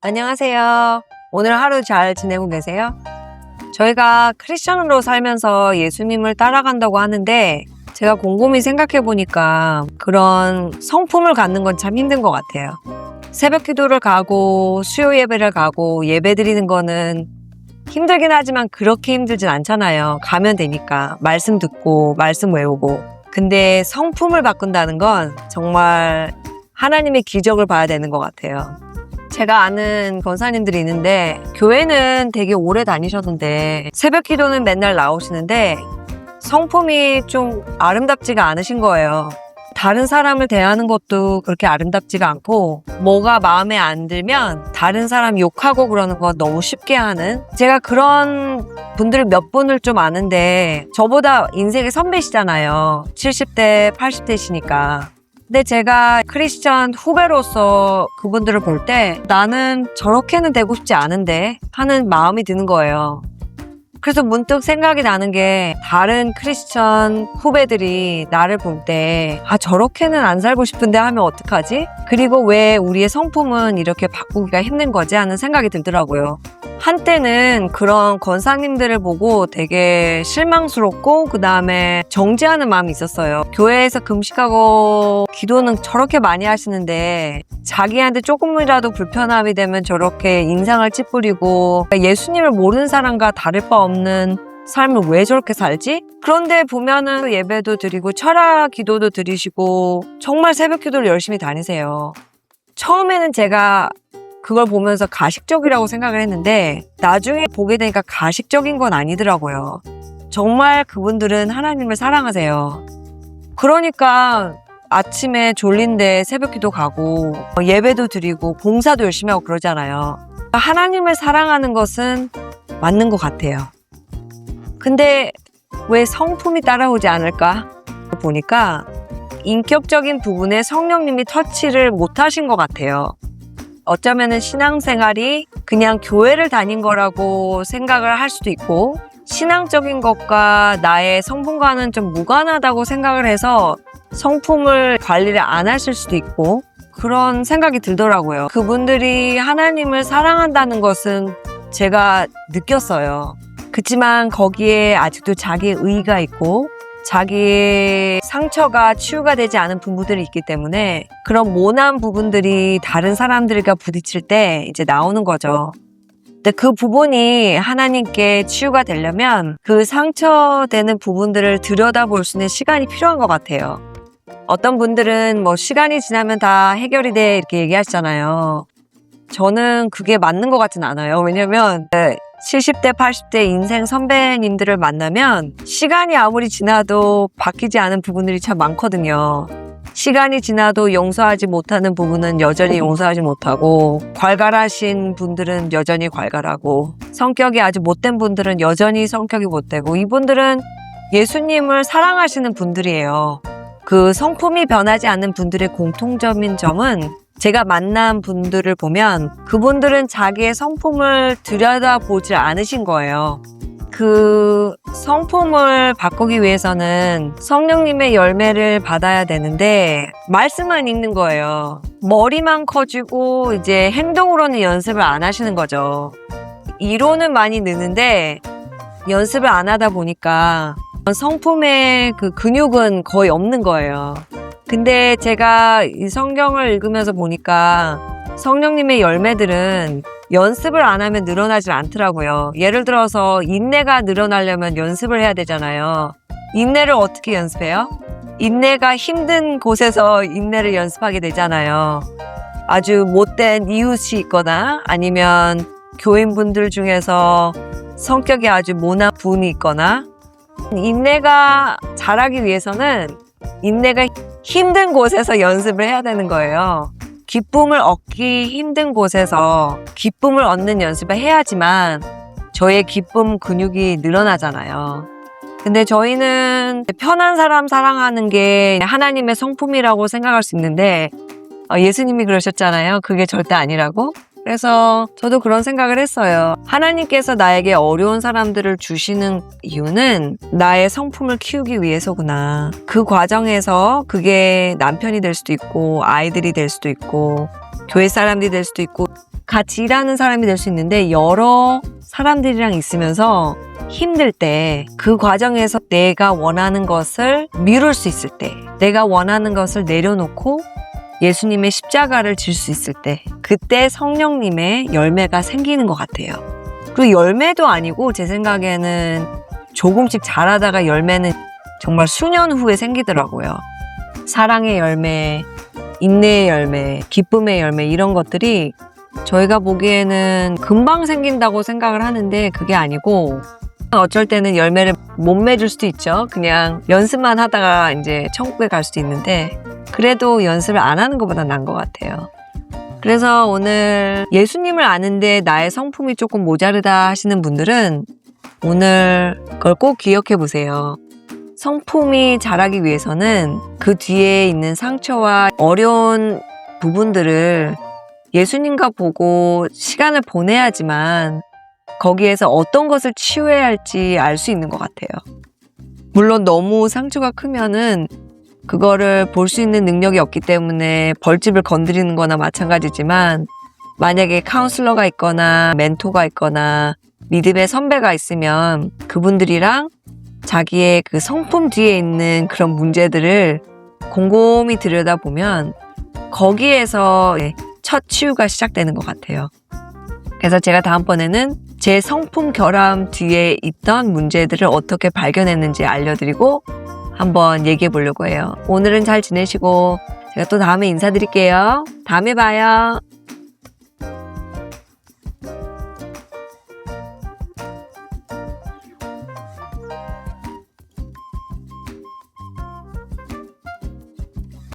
안녕하세요. 오늘 하루 잘 지내고 계세요? 저희가 크리스천으로 살면서 예수님을 따라간다고 하는데 제가 곰곰이 생각해보니까 그런 성품을 갖는 건 참 힘든 것 같아요. 새벽 기도를 가고 수요 예배를 가고 예배 드리는 거는 힘들긴 하지만 그렇게 힘들진 않잖아요. 가면 되니까 말씀 듣고 말씀 외우고. 근데 성품을 바꾼다는 건 정말 하나님의 기적을 봐야 되는 것 같아요. 제가 아는 권사님들이 있는데 교회는 되게 오래 다니셨는데 새벽 기도는 맨날 나오시는데 성품이 좀 아름답지가 않으신 거예요. 다른 사람을 대하는 것도 그렇게 아름답지가 않고 뭐가 마음에 안 들면 다른 사람 욕하고 그러는 거 너무 쉽게 하는, 제가 그런 분들 몇 분을 좀 아는데 저보다 인생의 선배시잖아요. 70대, 80대시니까. 근데 제가 크리스천 후배로서 그분들을 볼 때 나는 저렇게는 되고 싶지 않은데 하는 마음이 드는 거예요. 그래서 문득 생각이 나는 게 다른 크리스천 후배들이 나를 볼 때 저렇게는 안 살고 싶은데 하면 어떡하지? 그리고 왜 우리의 성품은 이렇게 바꾸기가 힘든 거지? 하는 생각이 들더라고요. 한때는 그런 권사님들을 보고 되게 실망스럽고 그 다음에 정죄하는 마음이 있었어요. 교회에서 금식하고 기도는 저렇게 많이 하시는데 자기한테 조금이라도 불편함이 되면 저렇게 인상을 찌푸리고 예수님을 모르는 사람과 다를 바 없는 삶을 왜 저렇게 살지? 그런데 보면은 예배도 드리고 철야 기도도 드리시고 정말 새벽 기도를 열심히 다니세요. 처음에는 제가 그걸 보면서 가식적이라고 생각을 했는데 나중에 보게 되니까 가식적인 건 아니더라고요. 정말 그분들은 하나님을 사랑하세요. 그러니까 아침에 졸린데 새벽 기도 가고 예배도 드리고 봉사도 열심히 하고 그러잖아요. 하나님을 사랑하는 것은 맞는 것 같아요. 근데 왜 성품이 따라오지 않을까 보니까 인격적인 부분에 성령님이 터치를 못 하신 것 같아요. 어쩌면은 신앙생활이 그냥 교회를 다닌 거라고 생각을 할 수도 있고 신앙적인 것과 나의 성품과는 좀 무관하다고 생각을 해서 성품을 관리를 안 하실 수도 있고 그런 생각이 들더라고요. 그분들이 하나님을 사랑한다는 것은 제가 느꼈어요. 그렇지만 거기에 아직도 자기의 의의가 있고 자기의 상처가 치유가 되지 않은 부분들이 있기 때문에 그런 모난 부분들이 다른 사람들과 부딪힐 때 이제 나오는 거죠. 근데 그 부분이 하나님께 치유가 되려면 그 상처되는 부분들을 들여다볼 수 있는 시간이 필요한 것 같아요. 어떤 분들은 뭐 시간이 지나면 다 해결이 돼 이렇게 얘기하시잖아요. 저는 그게 맞는 것 같진 않아요. 왜냐면 70대, 80대 인생 선배님들을 만나면 시간이 아무리 지나도 바뀌지 않은 부분들이 참 많거든요. 시간이 지나도 용서하지 못하는 부분은 여전히 용서하지 못하고 괄괄하신 분들은 여전히 괄괄하고 성격이 아주 못된 분들은 여전히 성격이 못되고 이분들은 예수님을 사랑하시는 분들이에요. 그 성품이 변하지 않는 분들의 공통점인 점은 제가 만난 분들을 보면 그분들은 자기의 성품을 들여다보지 않으신 거예요. 그 성품을 바꾸기 위해서는 성령님의 열매를 받아야 되는데 말씀만 읽는 거예요. 머리만 커지고 이제 행동으로는 연습을 안 하시는 거죠. 이론은 많이 느는데 연습을 안 하다 보니까 성품의 그 근육은 거의 없는 거예요. 근데 제가 이 성경을 읽으면서 보니까 성령님의 열매들은 연습을 안 하면 늘어나질 않더라고요. 예를 들어서 인내가 늘어나려면 연습을 해야 되잖아요. 인내를 어떻게 연습해요? 인내가 힘든 곳에서 인내를 연습하게 되잖아요. 아주 못된 이웃이 있거나 아니면 교인분들 중에서 성격이 아주 모난 분이 있거나 인내가 자라기 위해서는 인내가 힘든 곳에서 연습을 해야 되는 거예요. 기쁨을 얻기 힘든 곳에서 기쁨을 얻는 연습을 해야지만 저의 기쁨 근육이 늘어나잖아요. 근데 저희는 편한 사람 사랑하는 게 하나님의 성품이라고 생각할 수 있는데 예수님이 그러셨잖아요. 그게 절대 아니라고. 그래서 저도 그런 생각을 했어요. 하나님께서 나에게 어려운 사람들을 주시는 이유는 나의 성품을 키우기 위해서구나. 그 과정에서 그게 남편이 될 수도 있고 아이들이 될 수도 있고 교회 사람들이 될 수도 있고 같이 일하는 사람이 될 수 있는데 여러 사람들이랑 있으면서 힘들 때 그 과정에서 내가 원하는 것을 미룰 수 있을 때 내가 원하는 것을 내려놓고 예수님의 십자가를 질 수 있을 때 그때 성령님의 열매가 생기는 것 같아요. 그리고 열매도 아니고 제 생각에는 조금씩 자라다가 열매는 정말 수년 후에 생기더라고요. 사랑의 열매, 인내의 열매, 기쁨의 열매 이런 것들이 저희가 보기에는 금방 생긴다고 생각을 하는데 그게 아니고 어쩔 때는 열매를 못 맺을 수도 있죠. 그냥 연습만 하다가 이제 천국에 갈 수도 있는데 그래도 연습을 안 하는 것보다 나은 것 같아요. 그래서 오늘 예수님을 아는데 나의 성품이 조금 모자르다 하시는 분들은 오늘 그걸 꼭 기억해 보세요. 성품이 자라기 위해서는 그 뒤에 있는 상처와 어려운 부분들을 예수님과 보고 시간을 보내야지만 거기에서 어떤 것을 치유해야 할지 알 수 있는 것 같아요. 물론 너무 상처가 크면은 그거를 볼 수 있는 능력이 없기 때문에 벌집을 건드리는 거나 마찬가지지만 만약에 카운슬러가 있거나 멘토가 있거나 믿음의 선배가 있으면 그분들이랑 자기의 그 성품 뒤에 있는 그런 문제들을 곰곰이 들여다보면 거기에서 첫 치유가 시작되는 것 같아요. 그래서 제가 다음번에는 제 성품 결함 뒤에 있던 문제들을 어떻게 발견했는지 알려드리고 한번 얘기해 보려고 해요. 오늘은 잘 지내시고 제가 또 다음에 인사드릴게요. 다음에 봐요.